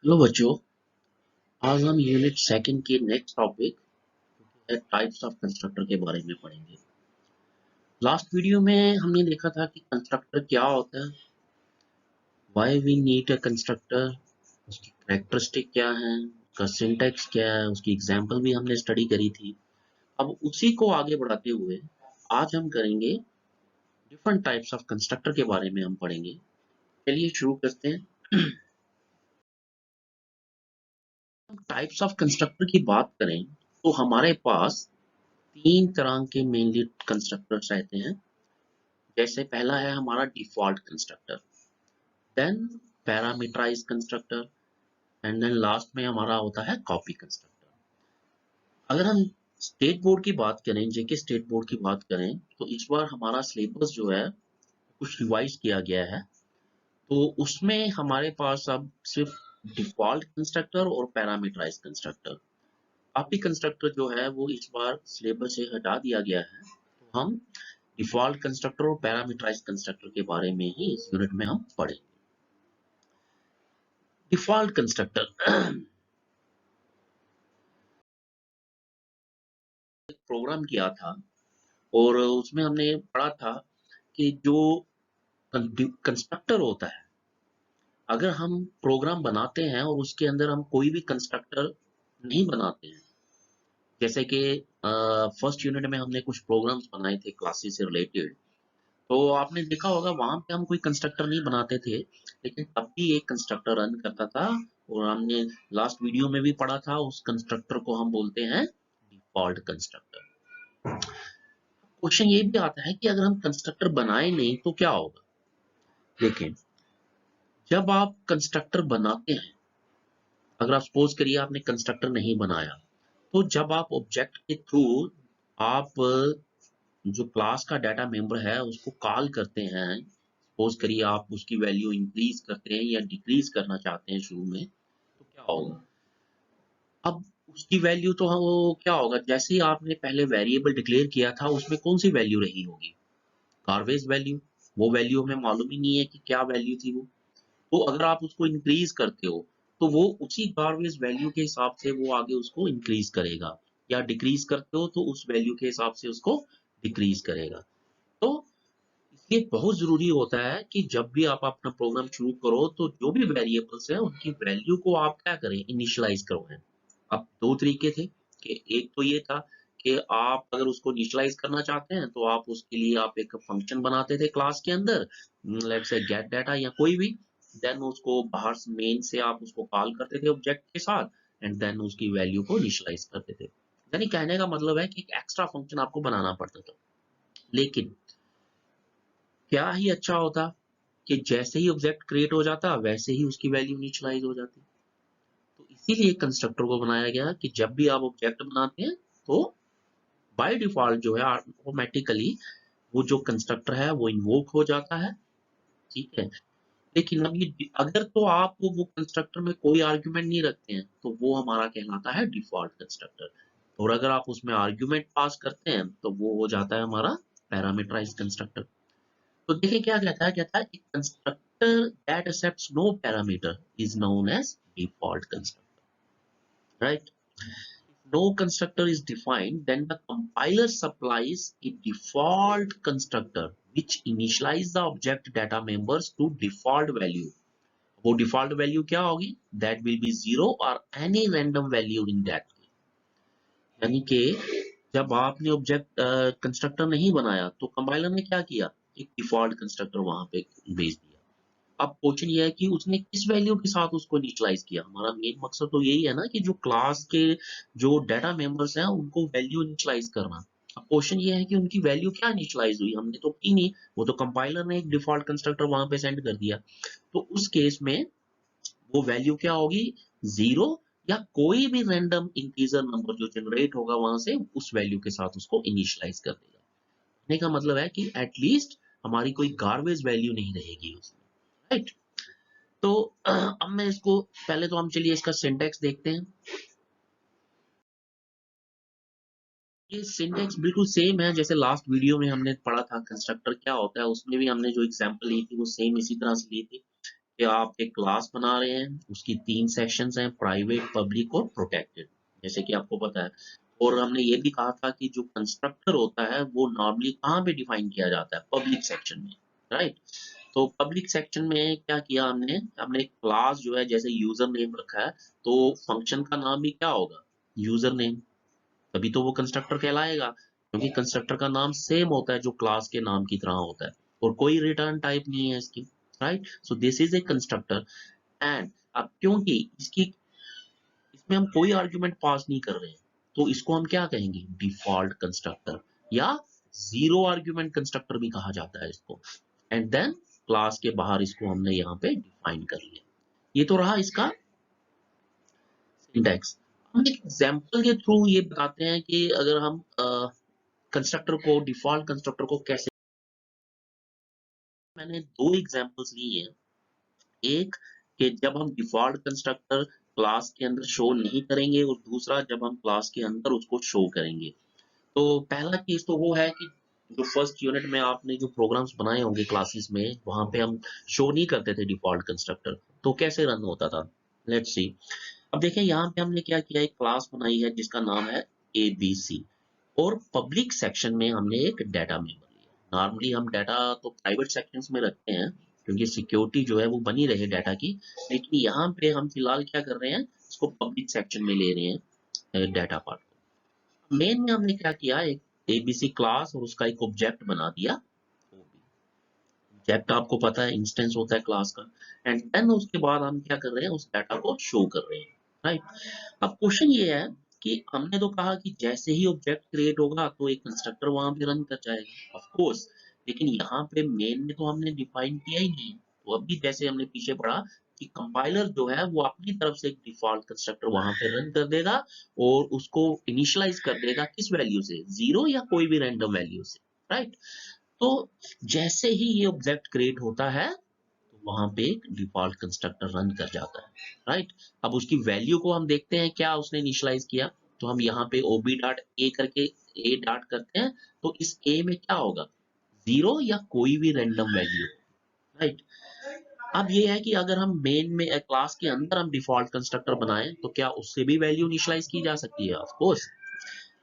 Hello बच्चों। आज हम यूनिट सेकंड के next topic types of constructor के बारे में पढ़ेंगे। लास्ट वीडियो में हमने देखा था कि कंस्ट्रक्टर क्या होता है, why we need a constructor, उसकी कैरेक्टरिस्टिक क्या है, उसका सिंटैक्स क्या है, उसकी एग्जांपल भी हमने स्टडी करी थी। अब उसी को आगे बढ़ाते हुए आज हम करेंगे डिफरेंट टाइप्स ऑफ कंस्ट्रक्टर के बारे में हम पढ़ेंगे। चलिए शुरू करते हैं। टाइप्स ऑफ कंस्ट्रक्टर की बात करें तो हमारे पास तीन तरह के मेनली कंस्ट्रक्टर्स रहते हैं। जैसे पहला है हमारा default constructor, then parameterize constructor and then last में हमारा होता है कॉपी कंस्ट्रक्टर। अगर हम स्टेट बोर्ड की बात करें, जेके स्टेट बोर्ड की बात करें, तो इस बार हमारा सिलेबस जो है कुछ रिवाइज किया गया है। तो उसमें हमारे पास अब सिर्फ डिफॉल्ट कंस्ट्रक्टर और पैरामीटराइज कंस्ट्रक्टर, कॉपी कंस्ट्रक्टर जो है वो इस बार सिलेबस से हटा दिया गया है। तो हम डिफॉल्ट कंस्ट्रक्टर और पैरामीटराइज कंस्ट्रक्टर के बारे में ही इस यूनिट में हम पढ़ेंगे। डिफॉल्ट कंस्ट्रक्टर प्रोग्राम किया था और उसमें हमने पढ़ा था कि जो कंस्ट्रक्टर होता है, अगर हम प्रोग्राम बनाते हैं और उसके अंदर हम कोई भी कंस्ट्रक्टर नहीं बनाते हैं, जैसे कि फर्स्ट यूनिट में हमने कुछ प्रोग्राम्स बनाए थे क्लासेस से रिलेटेड, तो आपने देखा होगा वहां पे हम कोई कंस्ट्रक्टर नहीं बनाते थे, लेकिन तब भी एक कंस्ट्रक्टर रन करता था। और हमने लास्ट वीडियो में भी पढ़ा था, उस कंस्ट्रक्टर को हम बोलते हैं डिफॉल्ट कंस्ट्रक्टर। क्वेश्चन ये भी आता है कि अगर हम कंस्ट्रक्टर बनाए नहीं तो क्या होगा। लेकिन जब आप कंस्ट्रक्टर बनाते हैं, अगर आप सपोज करिए आपने कंस्ट्रक्टर नहीं बनाया, तो जब आप ऑब्जेक्ट के थ्रू आप जो क्लास का डाटा मेंबर है उसको कॉल करते हैं, सपोज करिए आप उसकी वैल्यू इंक्रीज करते हैं या डिक्रीज करना चाहते हैं शुरू में, तो क्या होगा। अब उसकी वैल्यू तो वो क्या होगा, जैसे ही आपने पहले वेरिएबल डिक्लेयर किया था उसमें कौन सी वैल्यू रही होगी, गार्बेज वैल्यू। वो वैल्यू हमें मालूम ही नहीं है कि क्या वैल्यू थी वो। तो अगर आप उसको इंक्रीज करते हो तो वो उसी गार्बेज वैल्यू के हिसाब से वो आगे उसको इंक्रीज करेगा, या डिक्रीज करते हो तो उस वैल्यू के हिसाब से उसको डिक्रीज करेगा। तो इसलिए बहुत जरूरी होता है कि जब भी आप अपना प्रोग्राम शुरू करो तो जो भी वेरिएबल्स है उनकी वैल्यू को आप क्या करें, इनिशियलाइज करो है। अब दो तरीके थे कि एक तो ये था कि आप अगर उसको इनिशियलाइज करना चाहते हैं तो आप उसके लिए आप एक फंक्शन बनाते थे क्लास के अंदर, लेट्स से गेट डाटा या कोई भी, देन उसको बाहर से मेन से आप उसको कॉल करते थे ऑब्जेक्ट के साथ, एंड देन उसकी वैल्यू को इनिशियलाइज करते थे। यानी कहने का मतलब है कि एक एक्स्ट्रा फंक्शन आपको बनाना पड़ता था। लेकिन क्या ही अच्छा होता कि जैसे ही ऑब्जेक्ट क्रिएट हो जाता वैसे ही उसकी वैल्यू इनिशियलाइज हो जाती। तो इसीलिए कंस्ट्रक्टर को बनाया गया कि जब भी आप ऑब्जेक्ट बनाते हैं तो बाय डिफॉल्ट जो है ऑटोमेटिकली वो जो कंस्ट्रक्टर है वो इन्वोक हो जाता है। ठीक है। लेकिन अब ये अगर तो आप वो कंस्ट्रक्टर में कोई आर्ग्यूमेंट नहीं रखते हैं तो वो हमारा कहलाता है डिफॉल्ट कंस्ट्रक्टर। और अगर आप उसमें आर्ग्यूमेंट पास करते हैं तो वो हो जाता है हमारा पैरामीटराइज कंस्ट्रक्टर। तो देखिए क्या कहता है कि constructor that accepts no parameter is known as default constructor, right. No constructor is defined, then the compiler supplies a default constructor which initialize the object data members to default value. वो default value क्या होगी, that will be 0 or any random value in that case. यानी कि जब आपने object constructor नहीं बनाया तो कंपाइलर ने क्या किया, एक डिफॉल्ट कंस्ट्रक्टर वहां पे भेज दिया। अब क्वेश्चन ये है कि उसने किस वैल्यू के साथ उसको इनिशियलाइज किया। हमारा मेन मकसद तो यही है ना कि जो क्लास के जो डाटा मेंबर्स हैं उनको वैल्यू इनिशियलाइज करना। अब क्वेश्चन ये है कि उनकी वैल्यू क्या इनिशियलाइज हुई, हमने तो की नहीं, वो तो कंपाइलर ने एक डिफॉल्ट कंस्ट्रक्टर वहां पे सेंड कर दिया। तो उस केस में वो वैल्यू क्या होगी, जीरो, या कोई भी रैंडम इंटीजर नंबर जो जनरेट होगा वहां से उस वैल्यू के साथ उसको इनिशियलाइज कर देगा। कहने का मतलब है कि एटलीस्ट हमारी कोई गार्बेज वैल्यू नहीं रहेगी उसमें, राइट। तो अब मैं इसको पहले तो हम चलिए इसका सिंटैक्स देखते हैं। ये सिंटैक्स बिल्कुल सेम है जैसे लास्ट वीडियो में हमने पढ़ा था कंस्ट्रक्टर क्या होता है, उसमें भी हमने जो एग्जांपल ली थी वो सेम इसी तरह से ली थी कि आप एक क्लास बना रहे हैं, उसकी 3 सेक्शंस हैं, प्राइवेट, पब्लिक और प्रोटेक्टेड, जैसे कि आपको पता है। और हमने ये भी कहा था कि जो कंस्ट्रक्टर होता है वो नॉर्मली कहाँ पे डिफाइन किया जाता है, पब्लिक सेक्शन में, राइट। तो पब्लिक सेक्शन में क्या किया हमने, हमने क्लास जो है जैसे यूजर नेम रखा है, तो फंक्शन का नाम भी क्या होगा, यूजर नेम, तभी तो वो कंस्ट्रक्टर कहलाएगा, क्योंकि कंस्ट्रक्टर का नाम सेम होता है जो क्लास के नाम की तरह होता है, और कोई रिटर्न टाइप नहीं है इसकी, right. So this is a constructor. And अब क्योंकि इसकी इसमें हम कोई आर्गुमेंट पास नहीं कर रहे हैं, तो इसको हम क्या कहेंगे, डिफॉल्ट कंस्ट्रक्टर, या जीरो आर्गुमेंट कंस्ट्रक्टर भी कहा जाता है इसको। एंड देन क्लास के बाहर इसको हमने यहाँ पे डिफाइन कर लिया। ये तो रहा इसका सिंटैक्स। हम एक एग्जांपल के थ्रू ये बताते हैं कि अगर हम कंस्ट्रक्टर को, डिफॉल्ट कंस्ट्रक्टर को कैसे, मैंने 2 एग्जांपल्स लिए हैं। एक कि जब हम डिफॉल्ट कंस्ट्रक्टर क्लास के अंदर शो नहीं करेंगे, और दूसरा जब हम क्लास के अंदर उसको शो करेंगे। तो पहला केस तो वो है कि जो फर्स्ट यूनिट में आपने जो प्रोग्राम्स बनाए होंगे क्लासेस में, वहां पे हम शो नहीं करते थे डिफॉल्ट कंस्ट्रक्टर, तो कैसे रन होता था, लेट्स सी। अब देखें यहाँ पे हमने क्या किया, एक क्लास बनाई है जिसका नाम है ABC, और पब्लिक सेक्शन में हमने एक डाटा मेंबर लिया। नॉर्मली हम डाटा तो प्राइवेट सेक्शंस में रखते हैं क्योंकि सिक्योरिटी जो है वो बनी रहे डाटा की, लेकिन यहाँ पे हम फिलहाल क्या कर रहे हैं, इसको पब्लिक सेक्शन में ले रहे हैं डाटा पार्ट। मेन में हमने क्या किया, एक ABC क्लास और उसका एक ऑब्जेक्ट बना दिया। ऑब्जेक्ट आपको पता है इंस्टेंस होता है क्लास का। एंड देन उसके बाद हम क्या कर रहे हैं, उस डाटा को शो कर रहे हैं, राइट। अब क्वेश्चन ये है कि हमने तो कहा कि जैसे ही ऑब्जेक्ट क्रिएट होगा तो एक कंस्ट्रक्टर वहां पे रन कर जाएगा, ऑफ कोर्स, लेकिन यहाँ पे मेन में तो हमने डिफाइन किया ही नहीं। तो अभी जैसे हमने पीछे पढ़ा कि कंपाइलर जो है वो अपनी तरफ से एक डिफॉल्ट कंस्ट्रक्टर वहां पे रन कर देगा, और उसको इनिशियलाइज कर देगा किस वैल्यू से, 0 या कोई भी रैंडम वैल्यू से, राइट। तो जैसे ही ये ऑब्जेक्ट क्रिएट होता है तो वहां पे एक डिफॉल्ट कंस्ट्रक्टर रन कर जाता है, राइट। अब उसकी वैल्यू को हम देखते हैं क्या उसने इनिशियलाइज किया, तो हम यहाँ पे ob डॉट a करके a डॉट करते हैं, तो इस a में क्या होगा, 0 या कोई भी रैंडम वैल्यू, राइट। अब ये है कि अगर हम मेन में क्लास के अंदर हम डिफॉल्ट कंस्ट्रक्टर बनाएं तो क्या उससे भी वैल्यू इनिशियलाइज की जा सकती है, ऑफ कोर्स।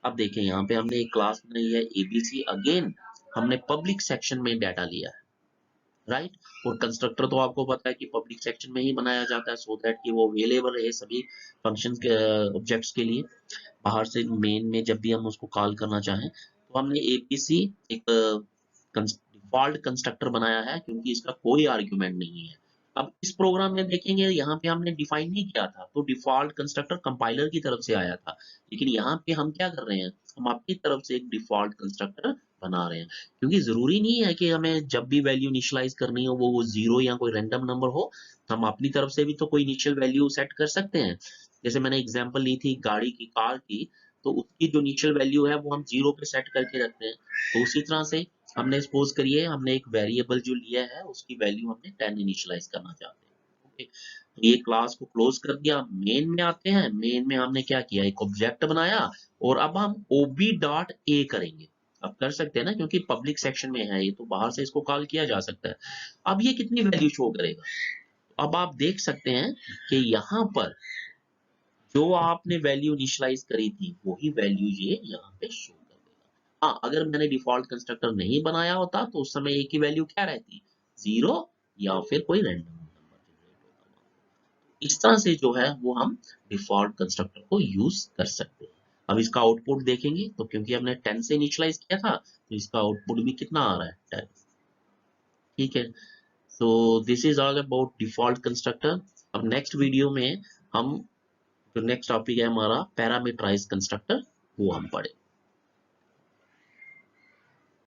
अब देखें यहाँ पे हमने एक क्लास बनाई है ABC, अगेन हमने पब्लिक सेक्शन में डाटा लिया है, राइट। और कंस्ट्रक्टर तो आपको पता है कि पब्लिक सेक्शन में ही बनाया जाता है, सो दैट कि वो अवेलेबल रहे सभी फंक्शंस के ऑब्जेक्ट्स के लिए। बाहर से मेन में जब भी हम उसको कॉल करना चाहें, तो हमने ABC एक डिफॉल्ट कंस्ट्रक्टर बनाया है क्योंकि इसका कोई आर्ग्यूमेंट नहीं है। अब इस प्रोग्राम में देखेंगे यहाँ पे हमने डिफाइन नहीं किया था, तो डिफॉल्ट कंस्ट्रक्टर कंपाइलर की तरफ से आया था, लेकिन यहाँ पे हम क्या कर रहे हैं, हम अपनी तरफ से एक डिफॉल्ट कंस्ट्रक्टर बना रहे हैं, क्योंकि जरूरी नहीं है कि हमें जब भी वैल्यू इनिशियलाइज करनी हो वो 0 या कोई रैंडम नंबर हो। हम अपनी तरफ से भी तो कोई इनिशियल वैल्यू सेट कर सकते हैं। जैसे मैंने एग्जांपल ली थी गाड़ी की, कार की, तो उसकी जो इनिशियल वैल्यू है वो हम 0 पे सेट करके रखते हैं। तो उसी तरह से हमने सपोज करिए हमने एक वेरिएबल जो लिया है उसकी वैल्यू हमने 10 इनिशियलाइज करना चाहते हैं, ओके। तो ये क्लास को क्लोज कर दिया, मेन में आते हैं। मेन में हमने क्या किया, एक ऑब्जेक्ट बनाया, और अब हम ob डॉट a करेंगे। अब कर सकते हैं ना, क्योंकि पब्लिक सेक्शन में है ये, तो बाहर से इसको कॉल किया जा सकता है। अब ये कितनी वैल्यू शो करेगा, अब आप देख सकते हैं कि यहाँ पर जो आपने वैल्यू इनिशियलाइज करी थी वही वैल्यू ये यहाँ पे शो कर देगा। हाँ, अगर मैंने डिफॉल्ट कंस्ट्रक्टर नहीं बनाया होता तो उस समय a की वैल्यू क्या रहती, 0 या फिर कोई रैंडम नंबर जनरेट होता। इस तरह से जो है वो हम डिफॉल्ट कंस्ट्रक्टर को यूज कर सकते हैं। अब इसका आउटपुट देखेंगे तो क्योंकि हमने 10 से इनिशियलाइज किया था तो इसका आउटपुट भी कितना आ रहा है, 10, ठीक है। So this is all about default constructor. अब नेक्स्ट वीडियो में हम, जो नेक्स्ट टॉपिक है हमारा पैरामीटराइज्ड कंस्ट्रक्टर, वो हम पढ़ें।